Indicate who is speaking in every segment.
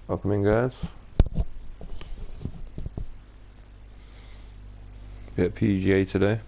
Speaker 1: Welcome in, guys. Bit PGA today.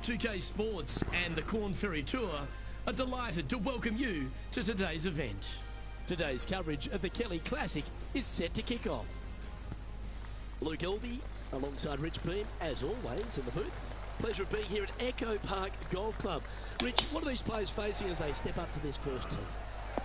Speaker 2: UK Sports and the Corn Ferry Tour are delighted to welcome you to today's event. Today's coverage of the Kelly Classic is set to kick off. Luke Elvey alongside Rich Beam, as always, in the booth. Pleasure of being here at Echo Park Golf Club. Rich, what are these players facing as they step up to this first tee?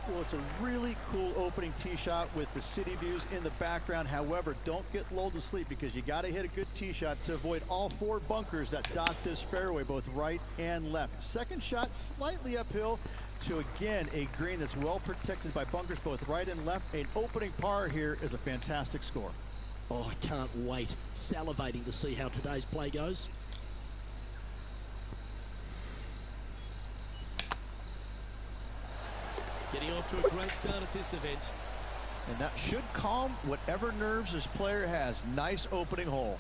Speaker 3: Well, it's a really cool opening tee shot with the city views in the background. However, don't get lulled to sleep because you got to hit a good tee shot to avoid all four bunkers that dot this fairway, both right and left. Second shot slightly uphill to, again, a green that's well protected by bunkers both right and left. An opening par here is a fantastic score.
Speaker 2: Oh, I can't wait. Salivating to see how today's play goes. Getting off to a great start at this event.
Speaker 3: And that should calm whatever nerves this player has. Nice opening hole.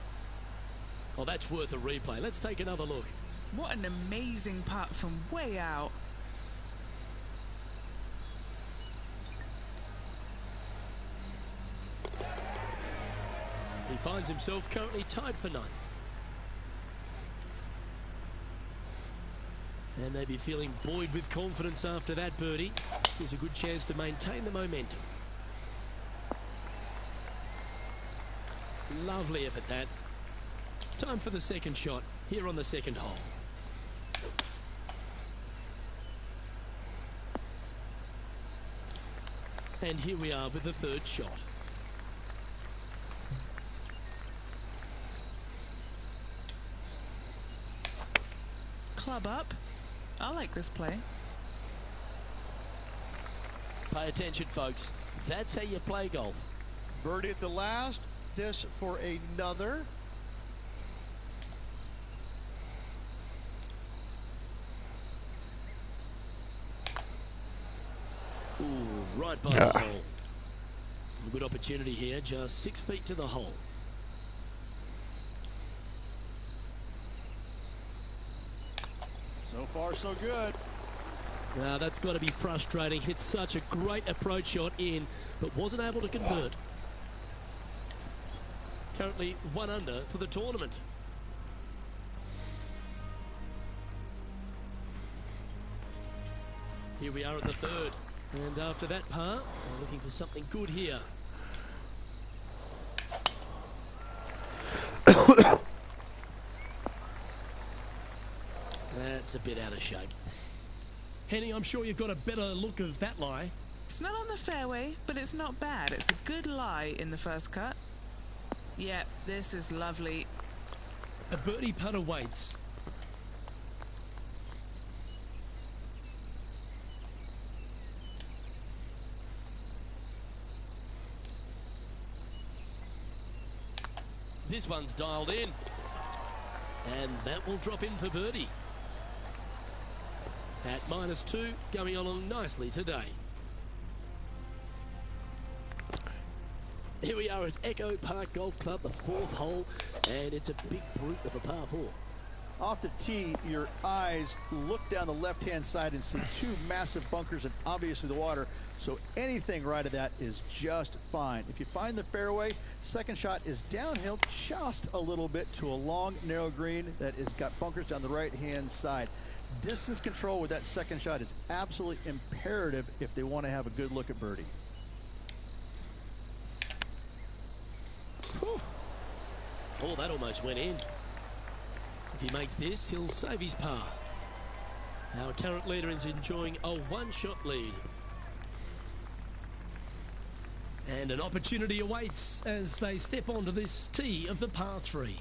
Speaker 2: Oh, that's worth a replay. Let's take another look.
Speaker 4: What an amazing putt from way out.
Speaker 2: He finds himself currently tied for ninth. And they'd be feeling buoyed with confidence after that birdie. There's a good chance to maintain the momentum. Lovely effort that. Time for the second shot here on the second hole. And here we are with the third shot.
Speaker 4: Club up. I like this play.
Speaker 2: Pay attention, folks. That's how you play golf.
Speaker 3: Birdie at the last. This for another.
Speaker 2: Ooh, right by the hole. A good opportunity here, just 6 feet to the hole.
Speaker 3: So far, so good.
Speaker 2: Now that's got to be frustrating. Hit such a great approach shot in, but wasn't able to convert. Currently 1 under for the tournament. Here we are at the third. And after that par, we're looking for something good here. That's a bit out of shape. Henny, I'm sure you've got a better look of that lie.
Speaker 4: It's not on the fairway, but it's not bad. It's a good lie in the first cut. Yep, this is lovely.
Speaker 2: A birdie putt awaits. This one's dialed in. And that will drop in for birdie. At -2, going along nicely today. Here we are at Echo Park Golf Club, the 4th hole, and it's a big brute of a par 4.
Speaker 3: Off the tee, your eyes look down the left-hand side and see 2 massive bunkers and obviously the water. So anything right of that is just fine. If you find the fairway, second shot is downhill just a little bit to a long, narrow green that has got bunkers down the right-hand side. Distance control with that second shot is absolutely imperative if they want to have a good look at birdie.
Speaker 2: Whew. Oh, that almost went in. If he makes this, he'll save his par. Our current leader is enjoying a 1-shot lead. And an opportunity awaits as they step onto this tee of the par 3.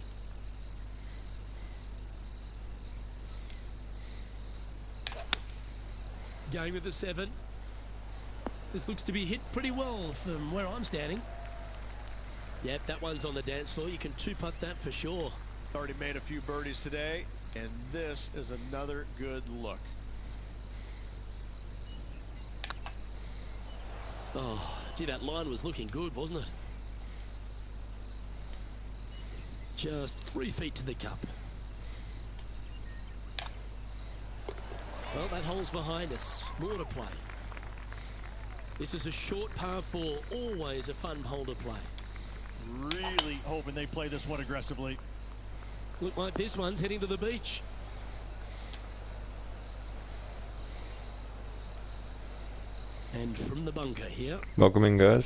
Speaker 2: Going with the 7. This looks to be hit pretty well from where I'm standing. Yep, that one's on the dance floor. You can two-putt that for sure.
Speaker 3: Already made a few birdies today, and this is another good look.
Speaker 2: Oh, gee, that line was looking good, wasn't it? Just 3 feet to the cup. Well, that hole's behind us. More to play. This is a short par 4, always a fun hole to play.
Speaker 3: Really hoping they play this one aggressively.
Speaker 2: Look like this one's heading to the beach. And from the bunker here.
Speaker 1: Welcome in, guys.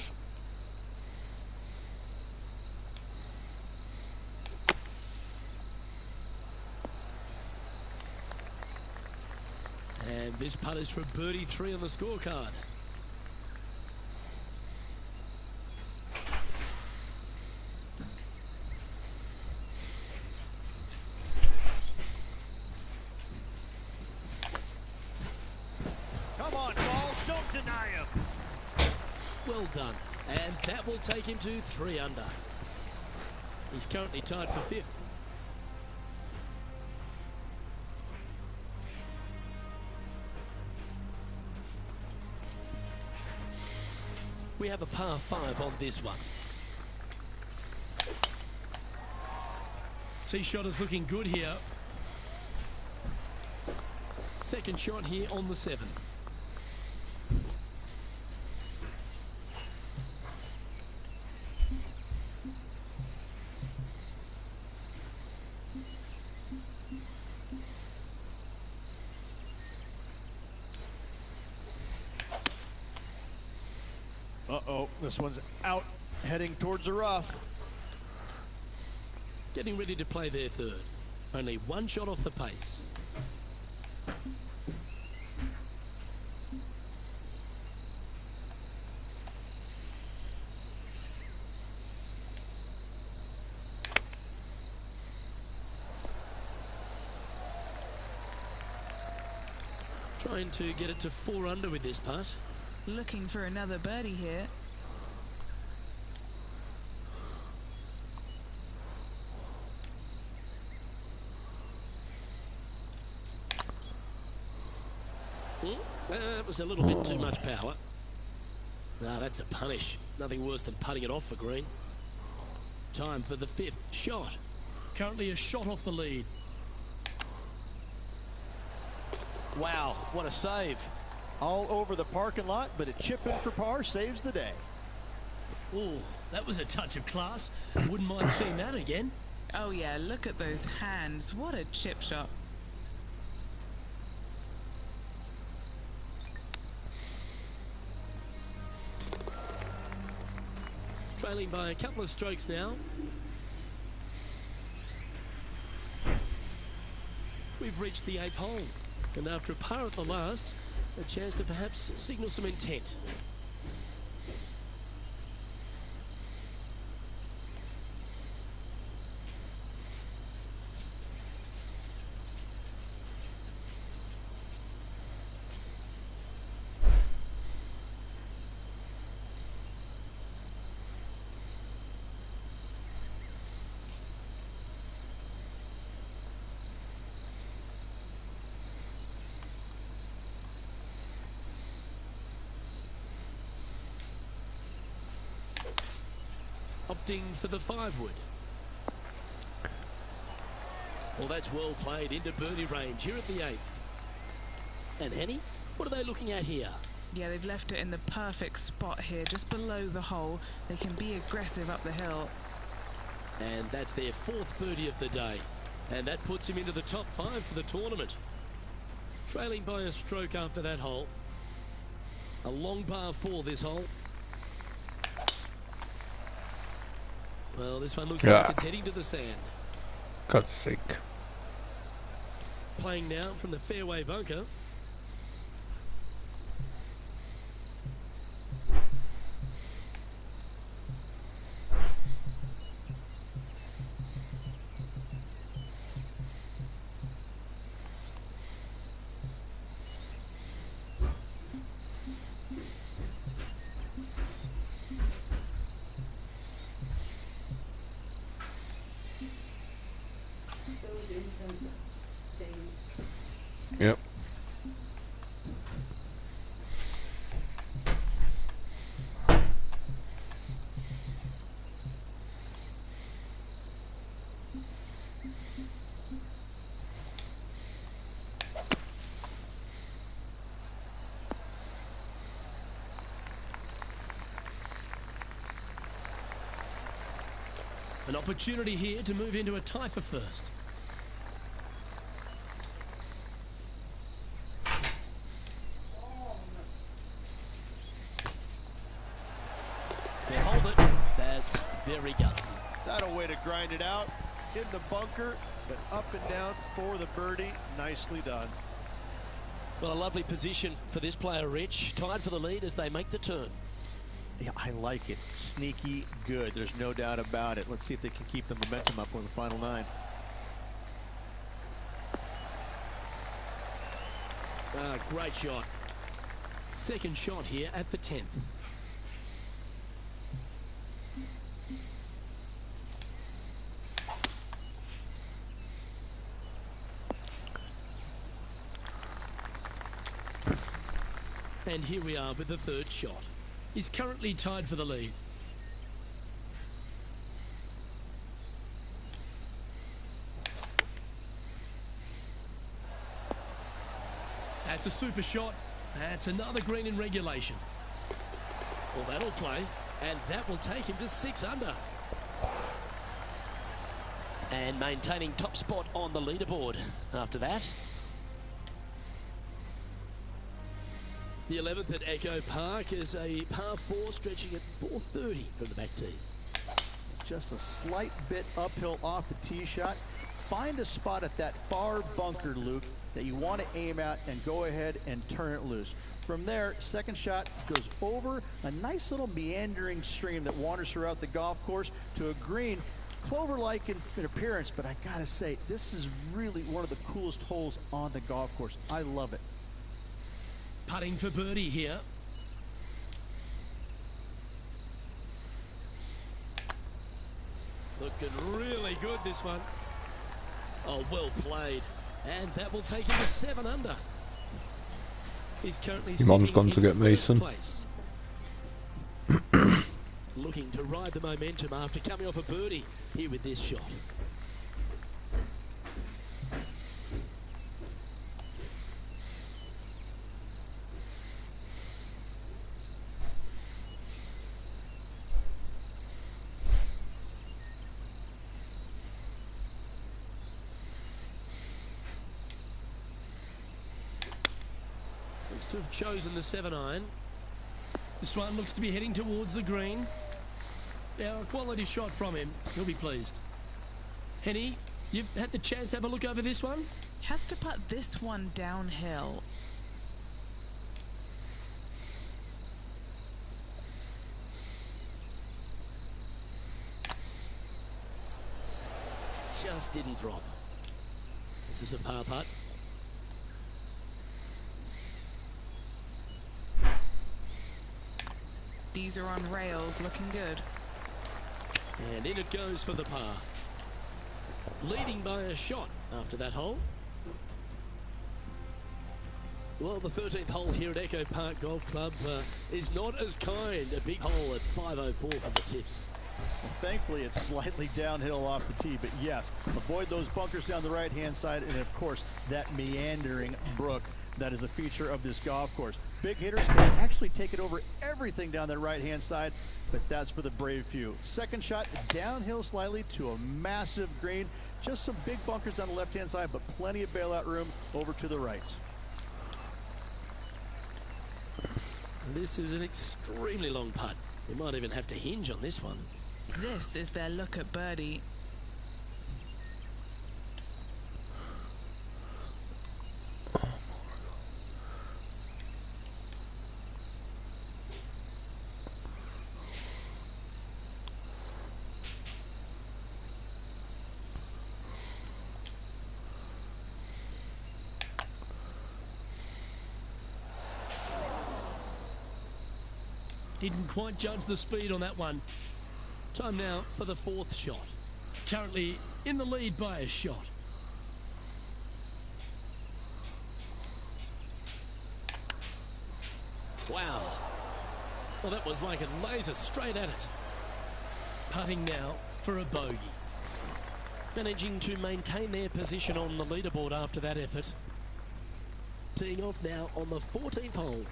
Speaker 2: And this putt is for birdie 3 on the scorecard.
Speaker 3: Come on, Balls, don't deny him.
Speaker 2: Well done. And that will take him to 3 under. He's currently tied for 5th. We have a par 5 on this one. Tee shot is looking good here. Second shot here on the 7th.
Speaker 3: Uh-oh, this one's out, heading towards the rough.
Speaker 2: Getting ready to play their 3rd. Only 1 shot off the pace. Trying to get it to 4 under with this putt.
Speaker 4: Looking for another birdie here.
Speaker 2: That was a little bit too much power. Ah, that's a punish. Nothing worse than putting it off for green. Time for the 5th shot. Currently a shot off the lead. Wow, what a save.
Speaker 3: All over the parking lot, but a chip in for par saves the day.
Speaker 2: Oh, that was a touch of class. Wouldn't mind seeing that again.
Speaker 4: Oh yeah, look at those hands. What a chip shot.
Speaker 2: Trailing by a couple of strokes now. We've reached the 8th hole. And after a par at the last, a chance to perhaps signal some intent. Opting for the 5-wood. Well, that's well played into birdie range here at the 8th. And Henny, what are they looking at here?
Speaker 4: Yeah, they've left it in the perfect spot here, just below the hole. They can be aggressive up the hill.
Speaker 2: And that's their 4th birdie of the day. And that puts him into the top 5 for the tournament. Trailing by a stroke after that hole. A long par 4 this hole. Well, this one looks like it's heading to the sand.
Speaker 1: God's sake.
Speaker 2: Playing now from the fairway bunker. An opportunity here to move into a tie for first. They hold it. That's very gutsy.
Speaker 3: That a way to grind it out in the bunker, but up and down for the birdie. Nicely done.
Speaker 2: Well, a lovely position for this player, Rich. Tied for the lead as they make the turn.
Speaker 3: Yeah, I like it. Sneaky good. There's no doubt about it. Let's see if they can keep the momentum up on the final 9.
Speaker 2: Great shot. Second shot here at the 10th. And here we are with the third shot. He's currently tied for the lead. That's a super shot. That's another green in regulation. Well, that'll play, and that will take him to 6 under. And maintaining top spot on the leaderboard after that. The 11th at Echo Park is a par 4 stretching at 430 from the back tees.
Speaker 3: Just a slight bit uphill off the tee shot. Find a spot at that far bunker, Luke, that you want to aim at and go ahead and turn it loose. From there, second shot goes over a nice little meandering stream that wanders throughout the golf course to a green, clover-like in appearance, but I gotta say, this is really one of the coolest holes on the golf course. I love it.
Speaker 2: Putting for birdie here. Looking really good, this one. Oh, well played. And that will take him to 7 under. He's currently
Speaker 1: Your mum's
Speaker 2: sitting
Speaker 1: gone to
Speaker 2: in
Speaker 1: get
Speaker 2: first
Speaker 1: Mason.
Speaker 2: place. Looking to ride the momentum after coming off a birdie here with this shot. Looks to have chosen the 7-iron. This one looks to be heading towards the green. Now, a quality shot from him. He'll be pleased. Henny, you've had the chance to have a look over this one?
Speaker 4: Has to putt this one downhill.
Speaker 2: Just didn't drop. This is a par putt.
Speaker 4: These are on rails, looking good.
Speaker 2: And in it goes for the par. Leading by a shot after that hole. Well, the 13th hole here at Echo Park Golf Club is not as kind. A big hole at 504 from the tips.
Speaker 3: Well, thankfully, it's slightly downhill off the tee, but yes, avoid those bunkers down the right-hand side, and of course, that meandering brook that is a feature of this golf course. Big hitters can actually take it over everything down the right-hand side, but that's for the brave few. Second shot downhill slightly to a massive green. Just some big bunkers on the left-hand side, but plenty of bailout room over to the right.
Speaker 2: This is an extremely long putt. They might even have to hinge on this one.
Speaker 4: This is their look at birdie.
Speaker 2: Didn't quite judge the speed on that one. Time now for the 4th shot. Currently in the lead by a shot. Wow. Well, that was like a laser straight at it. Putting now for a bogey. Managing to maintain their position on the leaderboard after that effort. Teeing off now on the 14th hole.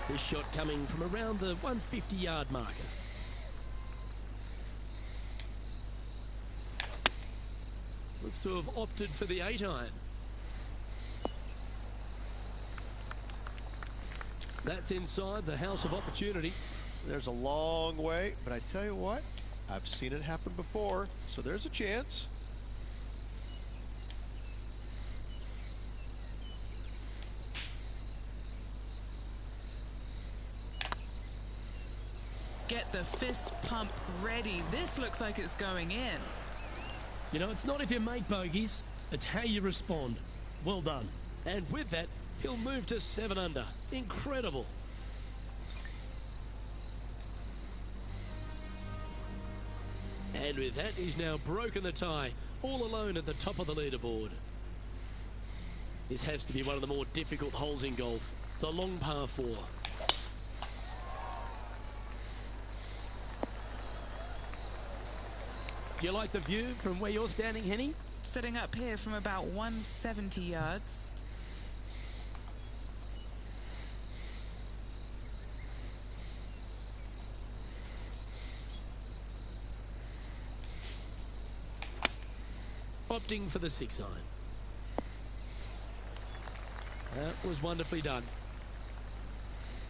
Speaker 2: This shot coming from around the 150-yard marker. Looks to have opted for the 8-iron. That's inside the house of opportunity.
Speaker 5: There's a long way, but I tell you what, I've seen it happen before, so there's a chance.
Speaker 4: Get the fist pump ready. This looks like it's going in.
Speaker 2: You know, it's not if you make bogeys, it's how you respond. Well done. And with that, he'll move to 7 under. Incredible. And with that, he's now broken the tie, all alone at the top of the leaderboard. This has to be one of the more difficult holes in golf, the long par 4. Do you like the view from where you're standing, Henny?
Speaker 4: Setting up here from about 170 yards.
Speaker 2: Opting for the 6-iron. That was wonderfully done.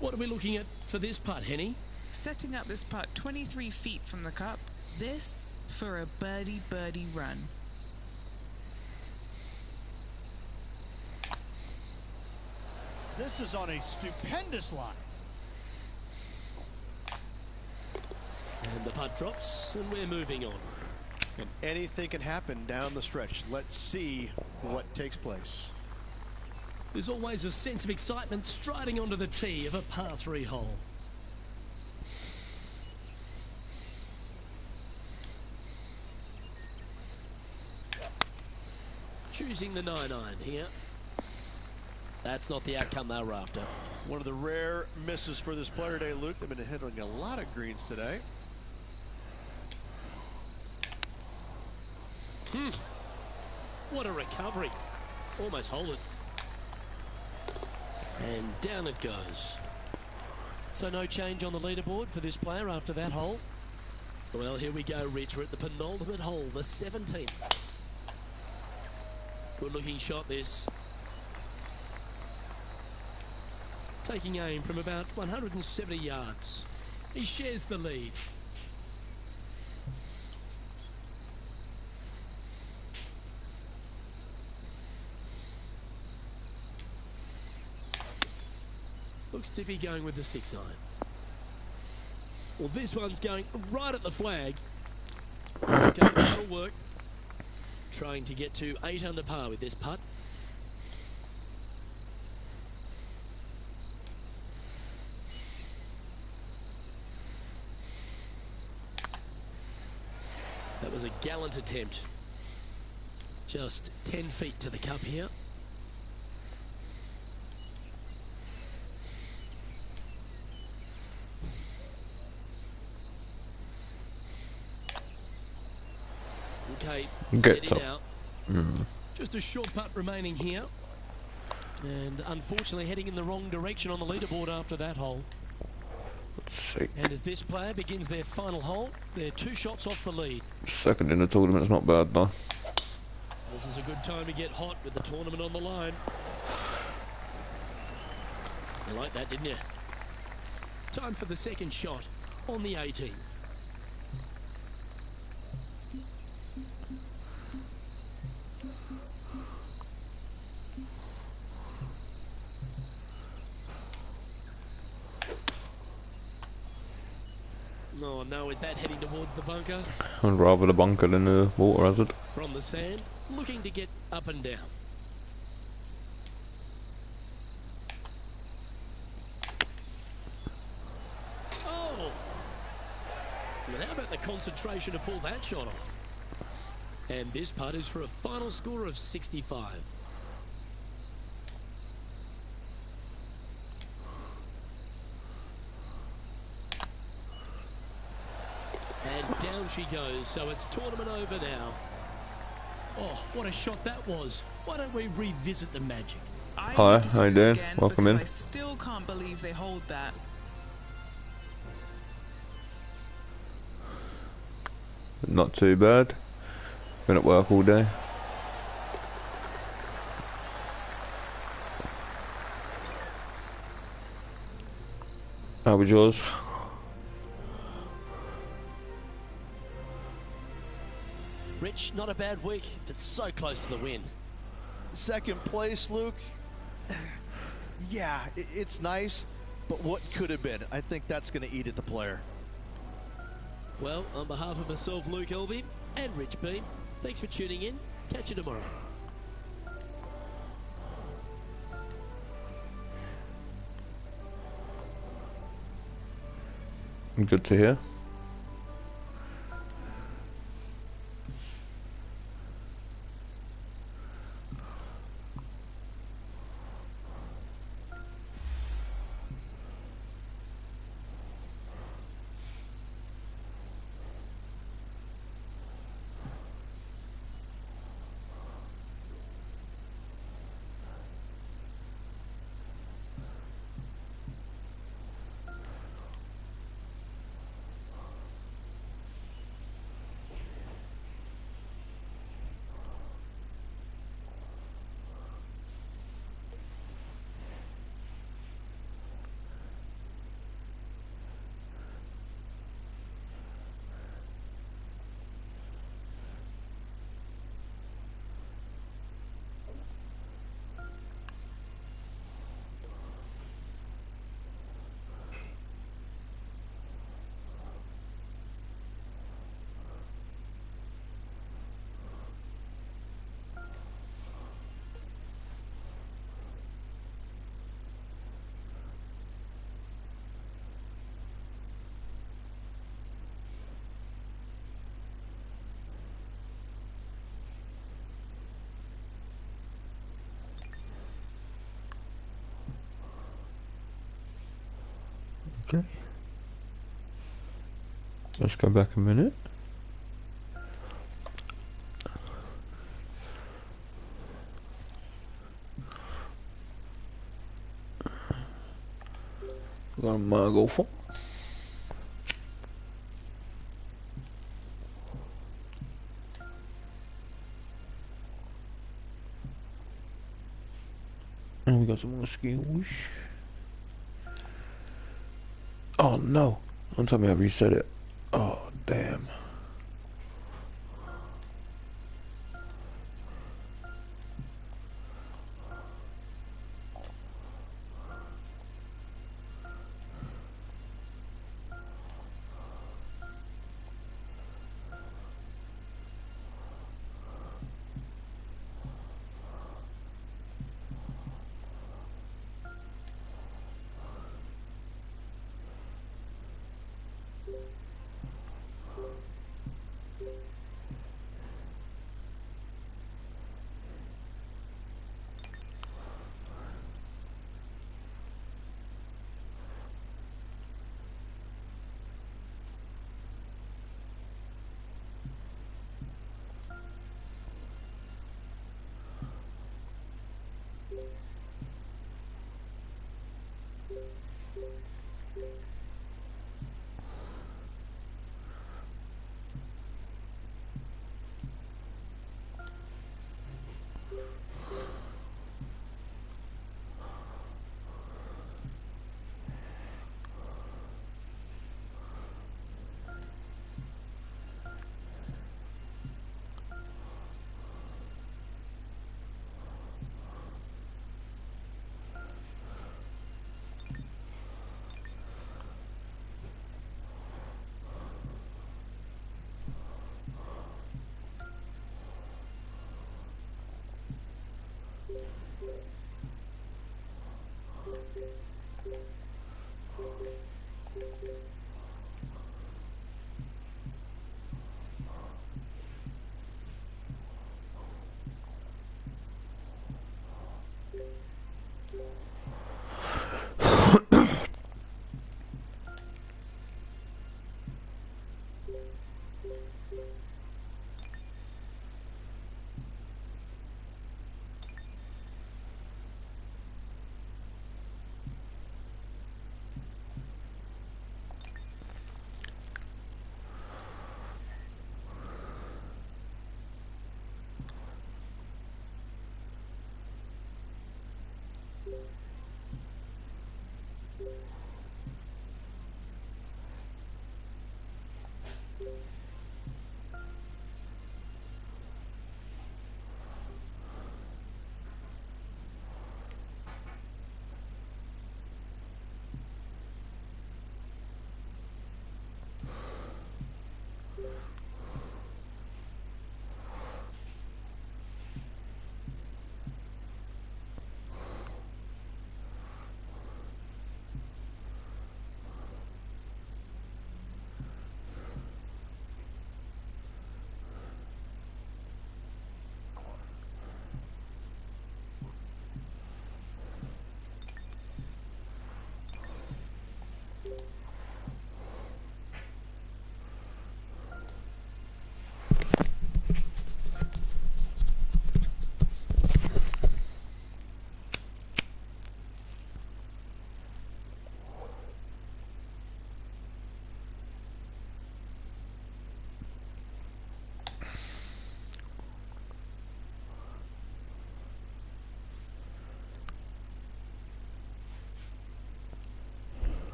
Speaker 2: What are we looking at for this putt, Henny?
Speaker 4: Setting up this putt 23 feet from the cup. This for a birdie run.
Speaker 3: This is on a stupendous line.
Speaker 2: And the putt drops, and we're moving on.
Speaker 5: And anything can happen down the stretch. Let's see what takes place.
Speaker 2: There's always a sense of excitement striding onto the tee of a par 3 hole. Choosing the 9-iron here. That's not the outcome they were after.
Speaker 5: One of the rare misses for this player today, Luke. They've been hitting a lot of greens today.
Speaker 2: What a recovery. Almost hold it. And down it goes. So no change on the leaderboard for this player after that hole. Well, here we go, Rich. We're at the penultimate hole, the 17th. Good looking shot this. Taking aim from about 170 yards. He shares the lead. Looks to be going with the 6-iron. Well, this one's going right at the flag. Okay, that'll work. Trying to get to 8 under par with this putt. That was a gallant attempt. Just 10 feet to the cup here. Okay,
Speaker 1: Get
Speaker 2: steady
Speaker 1: tough.
Speaker 2: now. Just a short putt remaining here. And unfortunately heading in the wrong direction on the leaderboard after that hole.
Speaker 1: Sick.
Speaker 2: And as this player begins their final hole, they're 2 shots off the lead.
Speaker 1: Second in the tournament's not bad though.
Speaker 2: This is a good time to get hot with the tournament on the line. You like that, didn't you? Time for the second shot on the 18th. Oh no, is that heading towards the bunker?
Speaker 1: I'd rather the bunker than the water hazard.
Speaker 2: From the sand, looking to get up and down. Oh! Well, how about the concentration to pull that shot off? And this putt is for a final score of 65. And down she goes, so it's tournament over now. Oh, what a shot that was. Why don't we revisit the magic?
Speaker 4: I
Speaker 1: Hi,
Speaker 4: need to see
Speaker 1: how you
Speaker 4: this
Speaker 1: doing?
Speaker 4: again
Speaker 1: Welcome
Speaker 4: because
Speaker 1: in.
Speaker 4: I still can't believe they hold that.
Speaker 1: Not too bad. Been at work all day. How was yours?
Speaker 2: Rich, not a bad week, but so close to the win.
Speaker 5: Second place, Luke. Yeah, it's nice, but what could have been? I think that's going to eat at the player.
Speaker 2: Well, on behalf of myself, Luke Elvey, and Rich Beam, thanks for tuning in. Catch you tomorrow.
Speaker 1: Good to hear. Okay. Let's go back a minute. Got my golfer. And we got some more skills. Oh no! Don't tell me I reset it. Oh damn.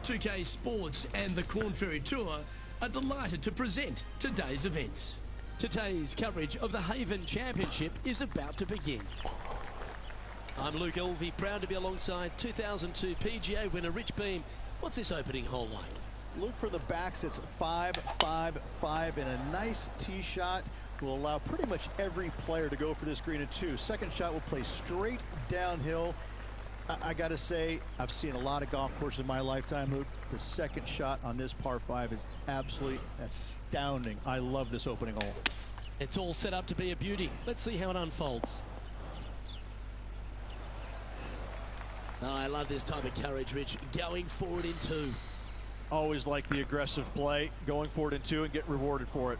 Speaker 2: 2K Sports and the Corn Ferry Tour are delighted to present today's event. Today's coverage of the Haven Championship is about to begin. I'm Luke Elvey, proud to be alongside 2002 PGA winner Rich Beem. What's this opening hole like?
Speaker 3: Look for the backs. It's 5-5-5, and a nice tee shot will allow pretty much every player to go for this green at 2. Second shot will play straight downhill. I got to say, I've seen a lot of golf courses in my lifetime, Luke. The second shot on this par 5 is absolutely astounding. I love this opening hole.
Speaker 2: It's all set up to be a beauty. Let's see how it unfolds. Oh, I love this type of courage, Rich. Going forward in 2.
Speaker 3: Always like the aggressive play, going forward in 2 and get rewarded for it.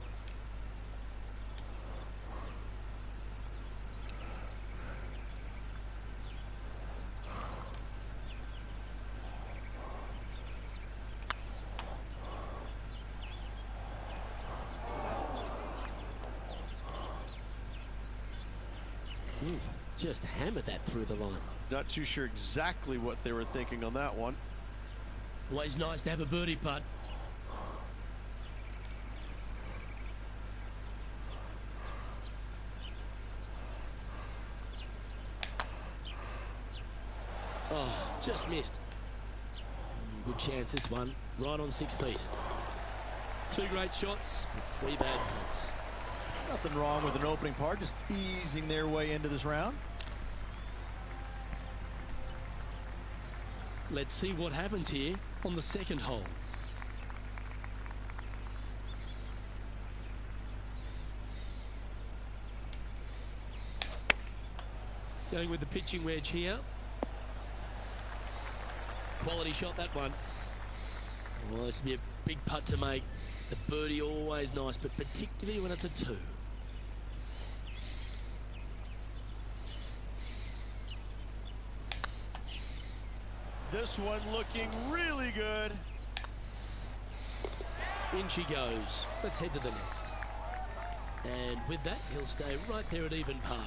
Speaker 2: Just hammered that through the line.
Speaker 5: Not too sure exactly what they were thinking on that one.
Speaker 2: Always nice to have a birdie putt. Oh, just missed. Good chance this one. Right on 6 feet. 2 great shots, but 3 bad putts.
Speaker 3: Nothing wrong with an opening par, just easing their way into this round.
Speaker 2: Let's see what happens here on the second hole. Going with the pitching wedge here. Quality shot, that one. Well, this will be a big putt to make. The birdie always nice, but particularly when it's a 2.
Speaker 5: This one looking really good.
Speaker 2: In she goes. Let's head to the next. And with that, he'll stay right there at even par.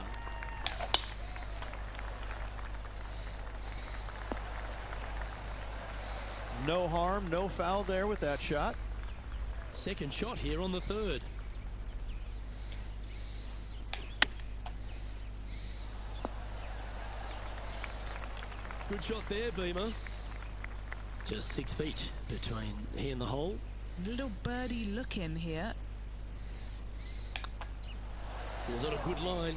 Speaker 3: No harm, no foul there with that shot.
Speaker 2: Second shot here on the 3rd. Good shot there, Beamer. Just 6 feet between he and the hole.
Speaker 4: Little birdie look in here.
Speaker 2: He was on a good line.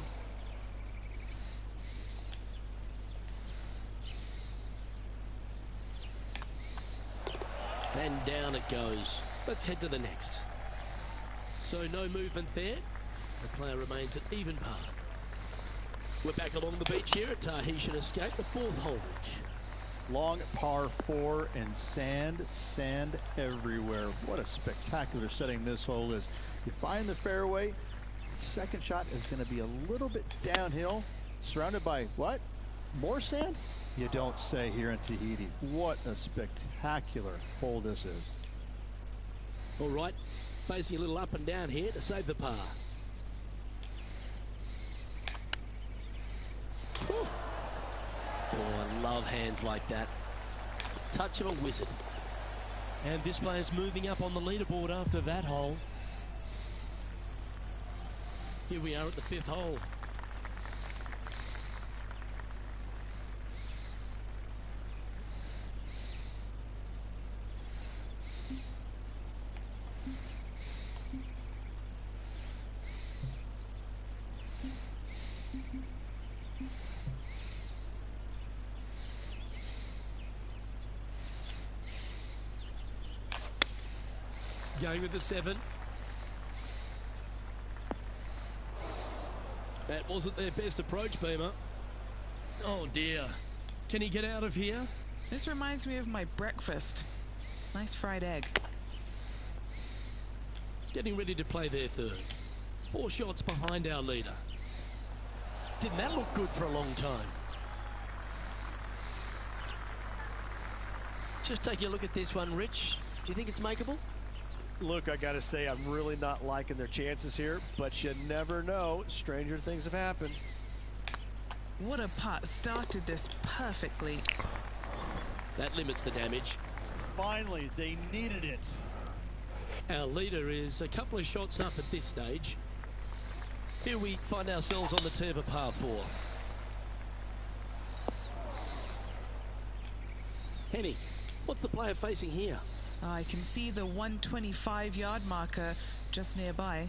Speaker 2: And down it goes. Let's head to the next. So no movement there. The player remains at even par. We're back along the beach here at Tahitian Escape, the fourth hole, Rich.
Speaker 3: Long par 4 and sand everywhere. What a spectacular setting this hole is. You find the fairway, second shot is going to be a little bit downhill, surrounded by what? More sand? You don't say here in Tahiti. What a spectacular hole this is.
Speaker 2: All right, facing a little up and down here to save the par. Whew. Oh, I love hands like that. Touch of a wizard. And this player's moving up on the leaderboard after that hole. Here we are at the fifth hole. Going with the 7. That wasn't their best approach, Beamer. Oh dear. Can he get out of here?
Speaker 4: This reminds me of my breakfast. Nice fried egg.
Speaker 2: Getting ready to play their third. 4 shots behind our leader. Didn't that look good for a long time? Just taking a look at this one, Rich. Do you think it's makeable?
Speaker 5: Look, I got to say, I'm really not liking their chances here, but you never know. Stranger things have happened.
Speaker 4: What a putt. Started this perfectly.
Speaker 2: That limits the damage.
Speaker 3: Finally, they needed it.
Speaker 2: Our leader is a couple of shots up at this stage. Here we find ourselves on the tee of a par 4. Henny, what's the player facing here?
Speaker 4: I can see the 125-yard marker just nearby.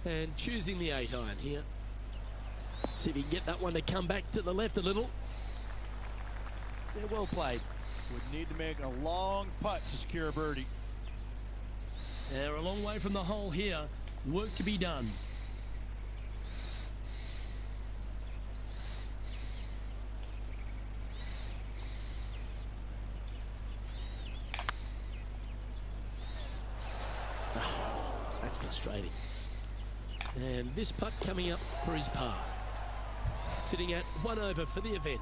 Speaker 2: And choosing the 8-iron here. See if he can get that one to come back to the left a little. Yeah, well played.
Speaker 3: Would need to make a long putt to secure a birdie.
Speaker 2: They're a long way from the hole here. Work to be done. That's frustrating. And this putt coming up for his par. Sitting at 1 over for the event.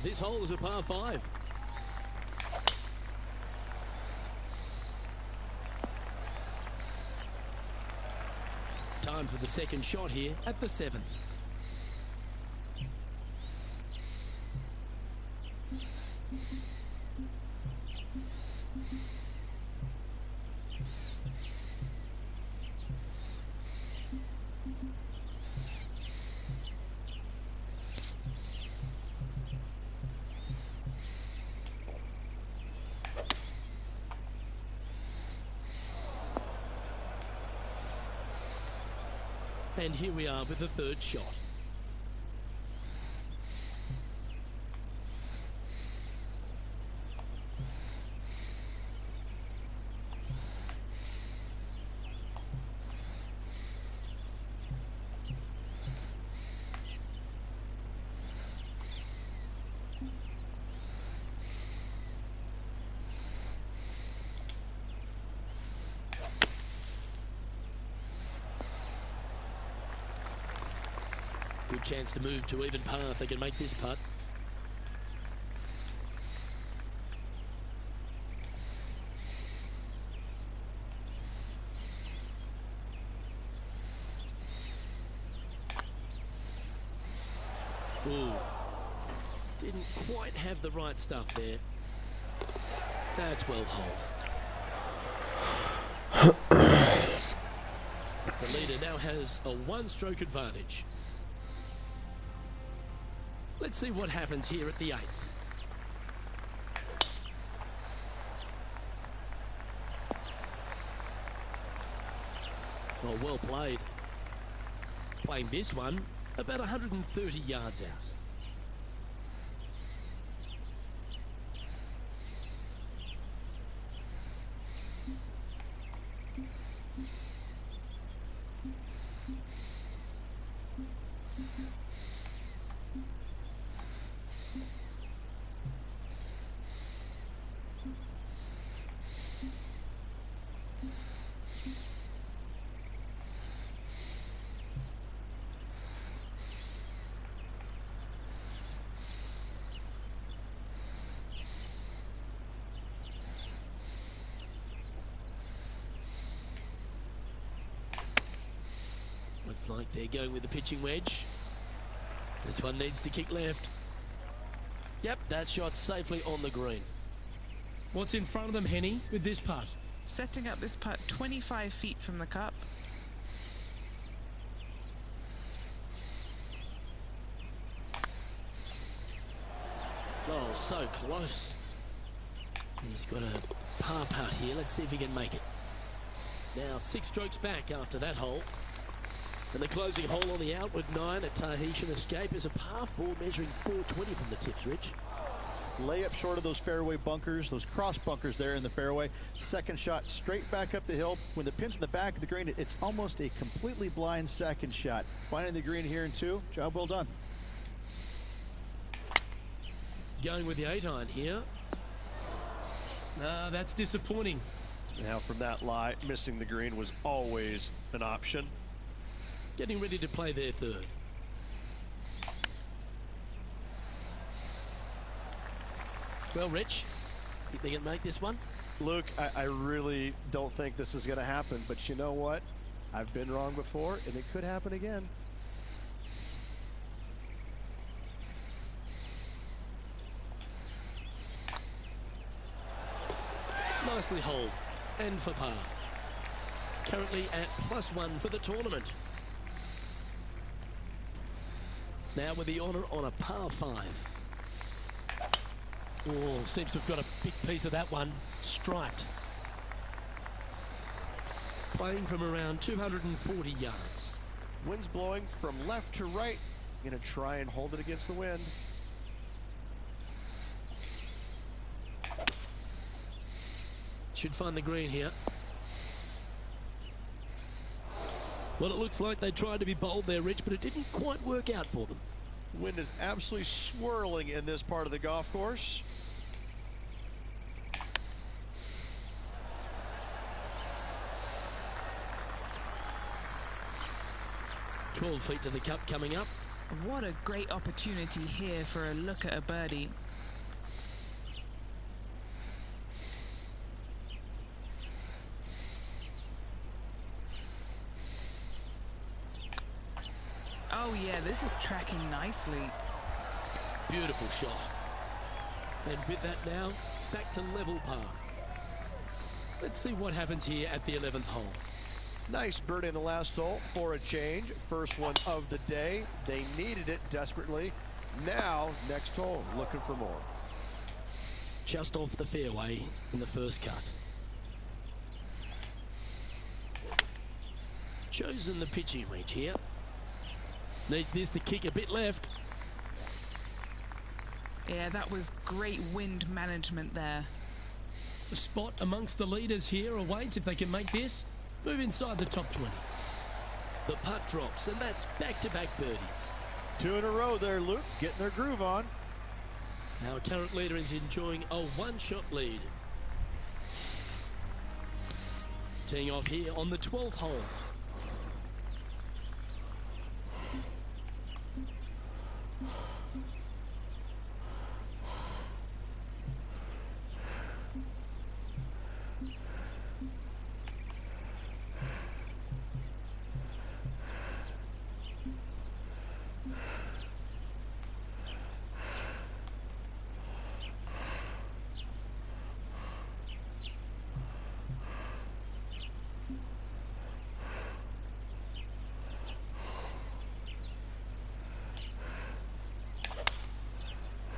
Speaker 2: This hole is a par 5. Time for the second shot here at the 7. And here we are with the third shot. Good chance to move to even par if they can make this putt. Ooh. Didn't quite have the right stuff there. That's well holed. The leader now has a 1-stroke advantage. Let's see what happens here at the 8th. Oh, well played. Playing this one about 130 yards out. Looks like they're going with the pitching wedge. This one needs to kick left. Yep, that shot's safely on the green. What's in front of them, Henny, with this putt?
Speaker 4: Setting up this putt 25 feet from the cup.
Speaker 2: Oh, so close. He's got a par putt here. Let's see if he can make it. Now 6 strokes back after that hole. And the closing hole on the outward 9 at Tahitian Escape is a par 4 measuring 420 from the tips, Rich.
Speaker 3: Layup short of those fairway bunkers, those cross bunkers there in the fairway. Second shot straight back up the hill. When the pin's in the back of the green, it's almost a completely blind second shot. Finding the green here in 2, job well done.
Speaker 2: Going with the 8-iron here. That's disappointing.
Speaker 5: Now from that lie, missing the green was always an option.
Speaker 2: Getting ready to play their third. Well, Rich, think they can make this one?
Speaker 5: Luke, I really don't think this is going to happen, but you know what? I've been wrong before, and it could happen again.
Speaker 2: Nicely holed, and for par. Currently at +1 for the tournament. Now with the honour on a par 5. Oh, seems to have got a big piece of that one. Striped. Playing from around 240 yards.
Speaker 5: Wind's blowing from left to right. Going to try and hold it against the wind.
Speaker 2: Should find the green here. Well, it looks like they tried to be bold there, Rich, but it didn't quite work out for them.
Speaker 5: Wind is absolutely swirling in this part of the golf course.
Speaker 2: "12 feet to the cup coming up."
Speaker 4: What a great opportunity here for a look at a birdie. Oh yeah, this is tracking nicely.
Speaker 2: Beautiful shot. And with that now, back to level par. Let's see what happens here at the 11th hole.
Speaker 5: Nice birdie in the last hole for a change. First one of the day. They needed it desperately. Now, next hole, looking for more.
Speaker 2: Just off the fairway in the first cut. Chosen the pitching wedge here. Needs this to kick a bit left.
Speaker 4: Yeah, that was great wind management there.
Speaker 2: A spot amongst the leaders here awaits if they can make this. Move inside the top 20. The putt drops, and that's back-to-back birdies.
Speaker 3: 2 in a row there, Luke, getting their groove on.
Speaker 2: Our current leader is enjoying a one-shot lead. Teeing off here on the 12th hole.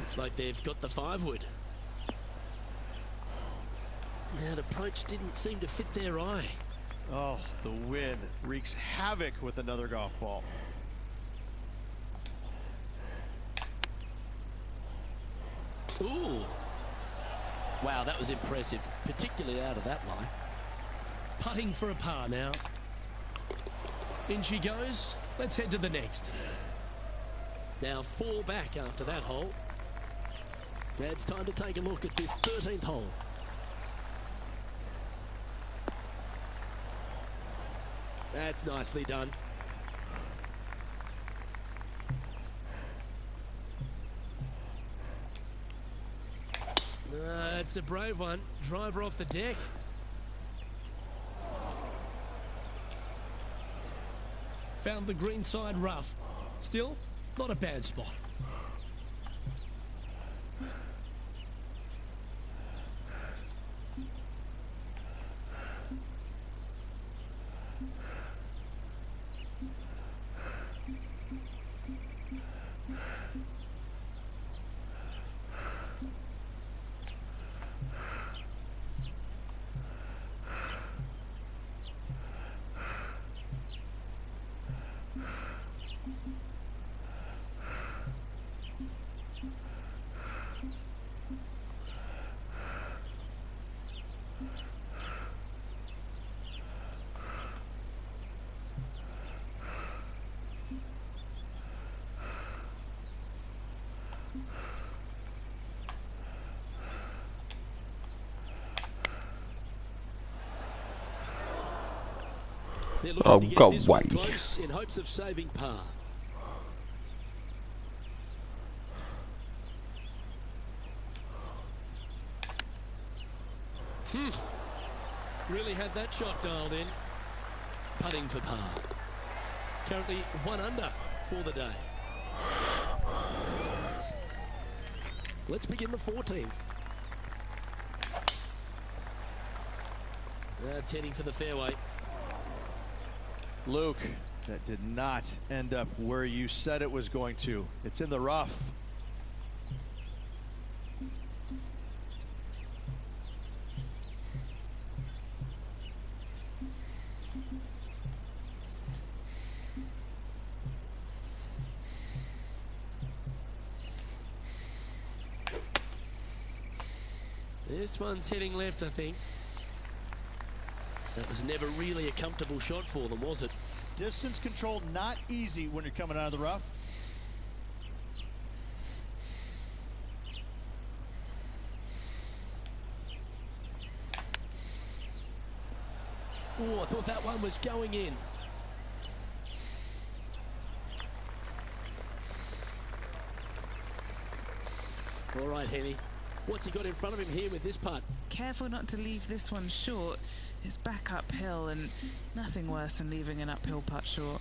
Speaker 2: Looks like they've got the 5-wood. And approach didn't seem to fit their eye.
Speaker 5: Oh, the wind wreaks havoc with another golf ball.
Speaker 2: Ooh. Wow, that was impressive, particularly out of that lie. Putting for a par now. In she goes. Let's head to the next. Now 4 back after that hole. It's time to take a look at this 13th hole. That's nicely done. It's a brave one. Driver off the deck. Found the green side rough. Still, not a bad spot. They're looking to get this one close in hopes of saving par. Really had that shot dialed in. Putting for par. Currently 1 under for the day. Let's begin the 14th. That's heading for the fairway.
Speaker 3: Luke, that did not end up where you said it was going to. It's in the rough.
Speaker 2: This one's heading left, I think. That was never really a comfortable shot for them, was it?
Speaker 3: Distance control not easy when you're coming out of the rough.
Speaker 2: Oh, I thought that one was going in. All right, Henny. What's he got in front of him here with this putt?
Speaker 4: Careful not to leave this one short. It's back uphill and nothing worse than leaving an uphill putt short.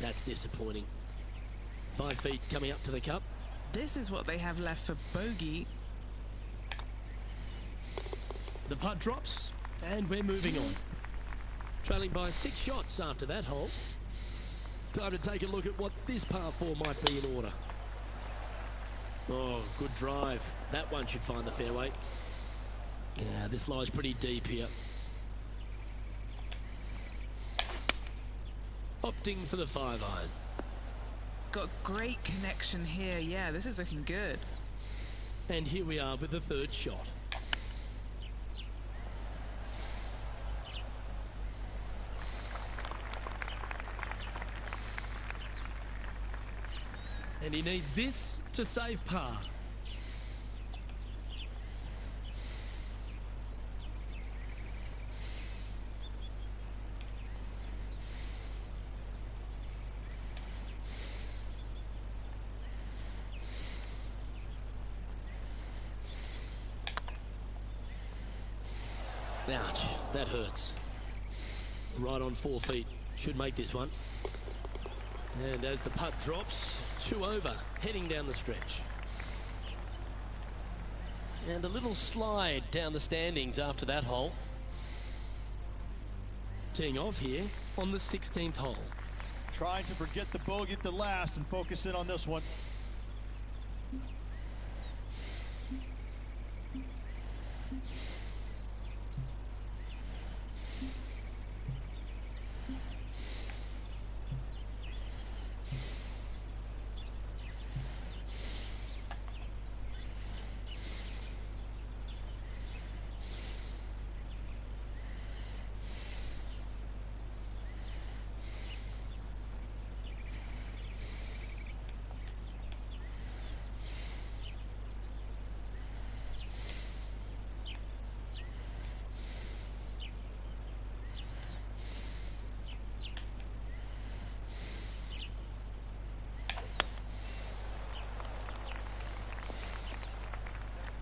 Speaker 2: That's disappointing. 5 feet coming up to the cup.
Speaker 4: This is what they have left for bogey.
Speaker 2: The putt drops, and we're moving on. Trailing by 6 shots after that hole. Time to take a look at what this par 4 might be in order. Oh, good drive. That one should find the fairway. Yeah, this lies pretty deep here. Opting for the 5-iron.
Speaker 4: Got great connection here. Yeah, this is looking good.
Speaker 2: And here we are with the 3rd shot. And he needs this to save par. Ouch, that hurts. Right on 4 feet. Should make this one. And as the putt drops, 2 over, heading down the stretch. And a little slide down the standings after that hole. Teeing off here on the 16th hole.
Speaker 3: Trying to forget the bogey at the last and focus in on this one.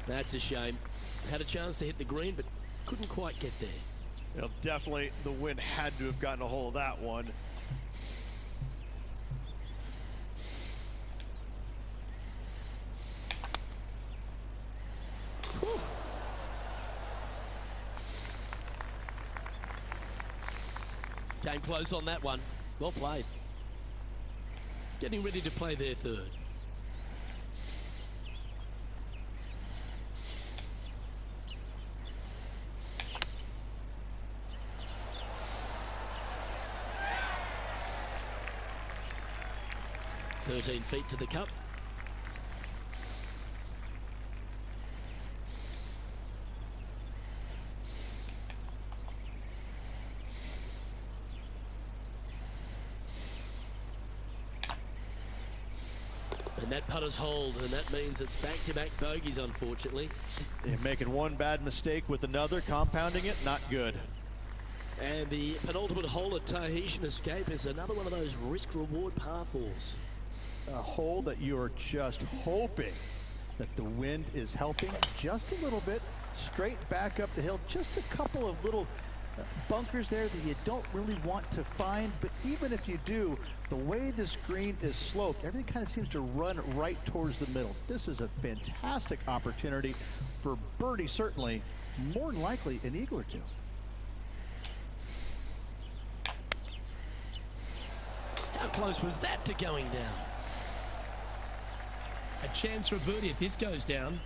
Speaker 2: That's a shame. Had a chance to hit the green, but couldn't quite get there.
Speaker 5: You know, definitely the wind had to have gotten a hold of that one.
Speaker 2: Whew. Came close on that one. Well played. Getting ready to play their third. "13 feet to the cup." And that putter's hold, and that means it's back-to-back bogeys, unfortunately.
Speaker 3: They're making one bad mistake with another, compounding it, not good.
Speaker 2: And the penultimate hole at Tahitian Escape is another one of those risk-reward par fours.
Speaker 3: A hole that you're just hoping that the wind is helping just a little bit, straight back up the hill, just a couple of little bunkers there that you don't really want to find, but even if you do, the way this green is sloped, everything kind of seems to run right towards the middle. This is a fantastic opportunity for birdie, certainly, more than likely an eagle or two.
Speaker 2: How close was that to going down? A chance for a birdie if this goes down.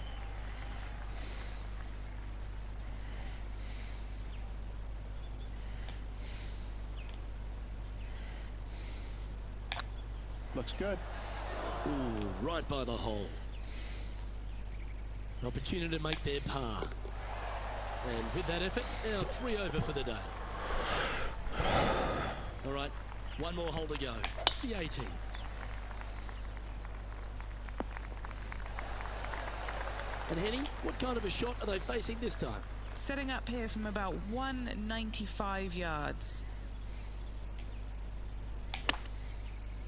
Speaker 3: Looks good.
Speaker 2: Ooh, right by the hole. An opportunity to make their par. And with that effort, now 3 over for the day. All right, one more hole to go. The 18. And Henny, what kind of a shot are they facing this time?
Speaker 4: Setting up here from about 195 yards.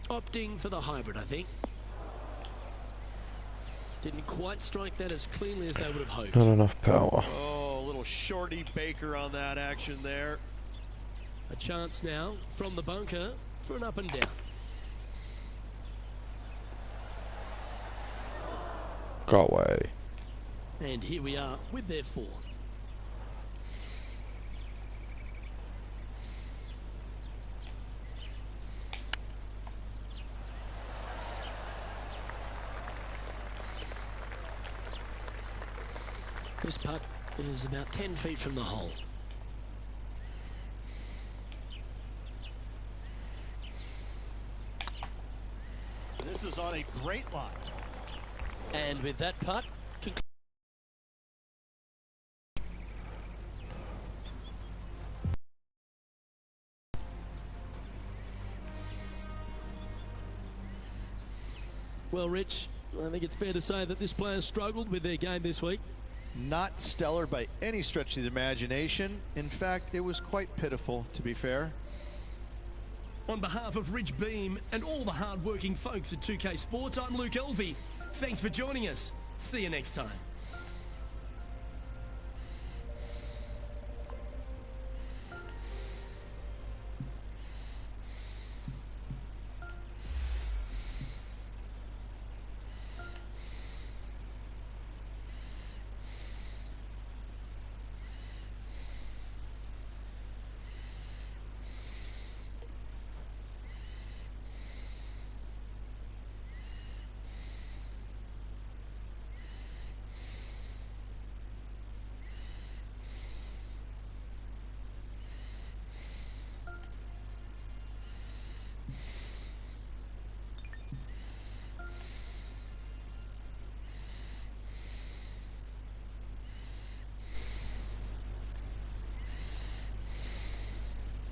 Speaker 2: Opting for the hybrid, I think. Didn't quite strike that as cleanly as they would have hoped.
Speaker 1: Not enough power.
Speaker 5: Oh, a little shorty Baker on that action there.
Speaker 2: A chance now from the bunker for an up and down.
Speaker 1: Go away.
Speaker 2: And here we are with their fourth. This putt is about 10 feet from the hole.
Speaker 3: This is on a great line.
Speaker 2: And with that putt, well, Rich, I think it's fair to say that this player struggled with their game this week.
Speaker 3: Not stellar by any stretch of the imagination. In fact, it was quite pitiful, to be fair.
Speaker 2: On behalf of Rich Beam and all the hard-working folks at 2K Sports, I'm Luke Elvey. Thanks for joining us. See you next time.